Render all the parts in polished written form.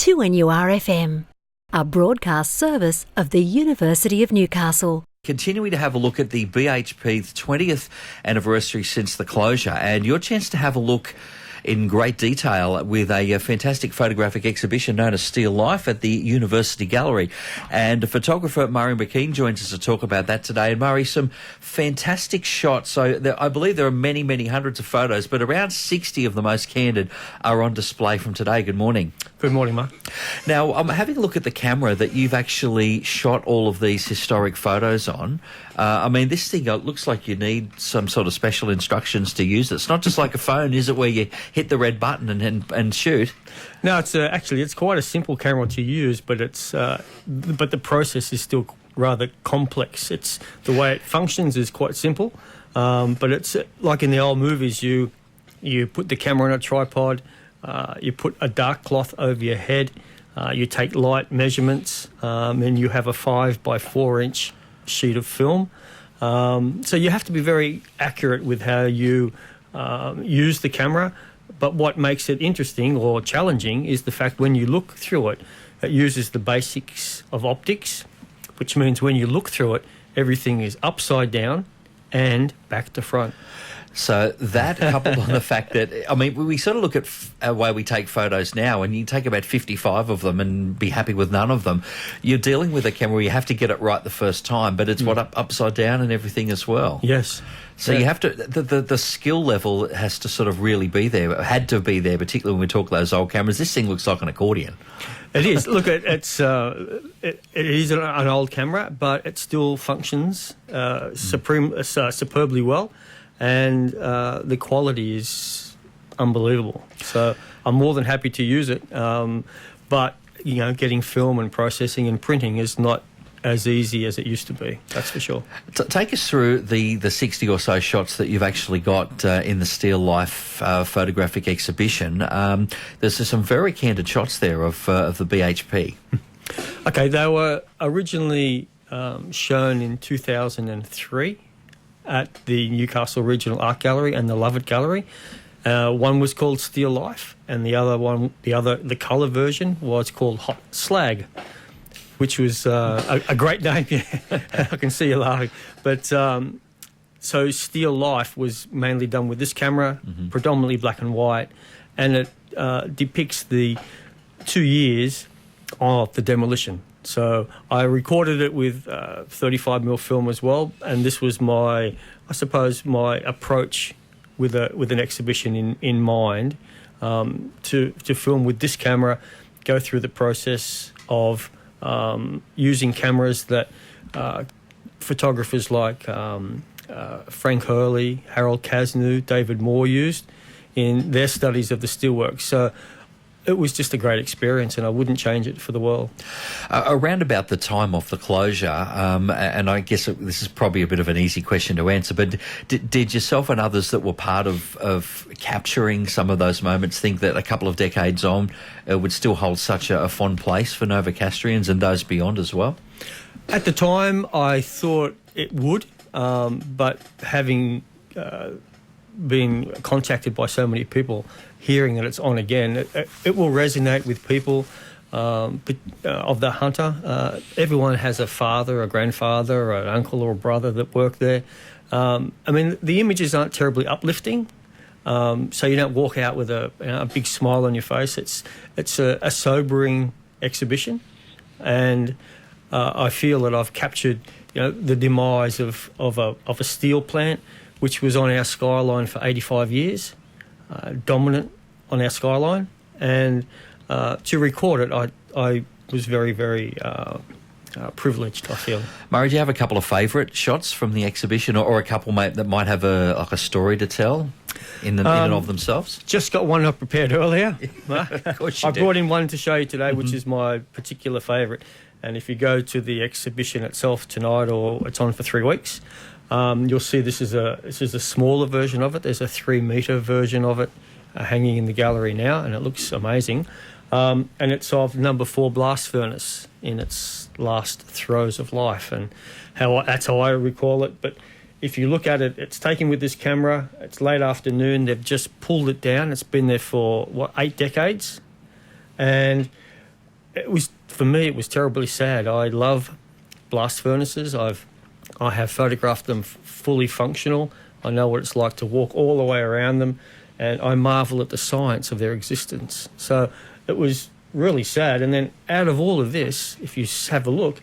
2NURFM, a broadcast service of the University of Newcastle. Continuing to have a look at the BHP's 20th anniversary since the closure, and your chance to have a look in great detail with a fantastic photographic exhibition known as Still Life at the University Gallery. And photographer Murray McKean joins us to talk about that today. And Murray, some fantastic shots. So I believe there are many, many hundreds of photos, but around 60 of the most candid are on display from today. Good morning. Good morning, Mark. Now, I'm having a look at the camera that you've actually shot all of these historic photos on. I mean, this thing looks like you need some sort of special instructions to use it. It's not just like a phone, is it, where you hit the red button and shoot? No, it's actually quite a simple camera to use, but but the process is still rather complex. It's the way it functions is quite simple, but it's like in the old movies. You put the camera on a tripod, you put a dark cloth over your head, you take light measurements, and you have a 5 by 4 inch sheet of film. So you have to be very accurate with how you use the camera. But what makes it interesting or challenging is the fact when you look through it, it uses the basics of optics, which means when you look through it, everything is upside down and back to front. So that, coupled on the fact that, I mean, we sort of look at a way we take photos now, and you take about 55 of them and be happy with none of them. You're dealing with a camera where you have to get it right the first time, but it's upside down and everything as well. Yes. So you have to, the skill level has to sort of really be there, had to be there, particularly when we talk those old cameras. This thing looks like an accordion. It is. Look, it is an old camera, but it still functions superbly well. And the quality is unbelievable. So I'm more than happy to use it. But, getting film and processing and printing is not as easy as it used to be, that's for sure. Take us through the 60 or so shots that you've actually got in the Still Life photographic exhibition. There's some very candid shots there of the BHP. Okay, they were originally shown in 2003. At the Newcastle Regional Art Gallery and the Lovett Gallery. One was called Still Life, and the colour version was called Hot Slag, which was a great name. Yeah, I can see you laughing. But so Still Life was mainly done with this camera, predominantly black and white, and it depicts the 2 years of the demolition. So I recorded it with 35mm film as well, and this was my approach with an exhibition in mind, to film with this camera, go through the process of using cameras that photographers like Frank Hurley, Harold Casnew, David Moore used in their studies of the steelwork. So it was just a great experience, and I wouldn't change it for the world. Around about the time of the closure, and I guess this is probably a bit of an easy question to answer, but did yourself and others that were part of capturing some of those moments think that a couple of decades on it would still hold such a fond place for Novocastrians and those beyond as well? At the time, I thought it would, but having been contacted by so many people, hearing that it's on again, it will resonate with people of the hunter. Everyone has a father, a grandfather, or an uncle or a brother that worked there. I mean, the images aren't terribly uplifting, so you don't walk out with a big smile on your face. It's a sobering exhibition, and I feel that I've captured the demise of a steel plant, which was on our skyline for 85 years, dominant on our skyline. And to record it, I was very, very privileged, I feel. Murray, do you have a couple of favourite shots from the exhibition, or a couple that might have a story to tell in and of themselves? Just got one I prepared earlier. Of course you I did. brought in one to show you today, which is my particular favourite. And if you go to the exhibition itself tonight, or it's on for 3 weeks, you'll see this is a smaller version of it. There's a 3-metre version of it hanging in the gallery now, and it looks amazing. And it's of number 4 blast furnace in its last throes of life, and that's how I recall it. But if you look at it, it's taken with this camera. It's late afternoon. They've just pulled it down. It's been there for 8 decades, and for me, it was terribly sad. I love blast furnaces. I have photographed them fully functional. I know what it's like to walk all the way around them, and I marvel at the science of their existence. So it was really sad. And then out of all of this, if you have a look,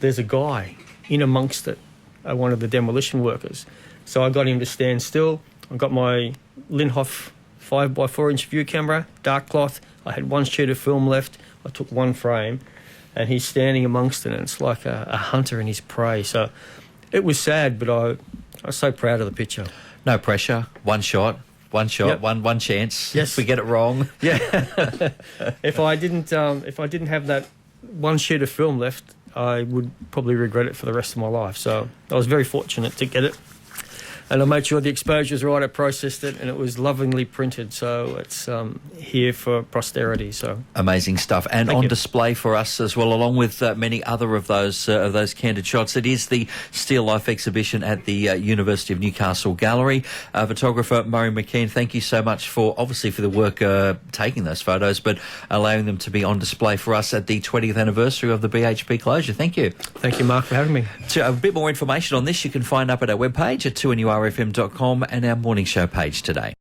there's a guy in amongst it, one of the demolition workers. So I got him to stand still. I got my Linhof 5x4-inch view camera, dark cloth. I had one sheet of film left. I took one frame, and he's standing amongst it, and it's like a hunter and his prey. So it was sad, but I was so proud of the picture. No pressure, one shot, Yep. one chance. Yes. If we get it wrong. Yeah. If I didn't have that one sheet of film left, I would probably regret it for the rest of my life. So I was very fortunate to get it. And I made sure the exposure was right. I processed it, and it was lovingly printed. So it's here for posterity. So Amazing stuff, and Thank on you. display for us as well, along with many other of those candid shots. It is the Still Life exhibition at the University of Newcastle Gallery. Photographer Murray McKean, thank you so much for the work taking those photos, but allowing them to be on display for us at the 20th anniversary of the BHP closure. Thank you. thank you, Mark, for having me. A bit more information on this you can find up at our webpage at 2NURFM.com and our morning show page today.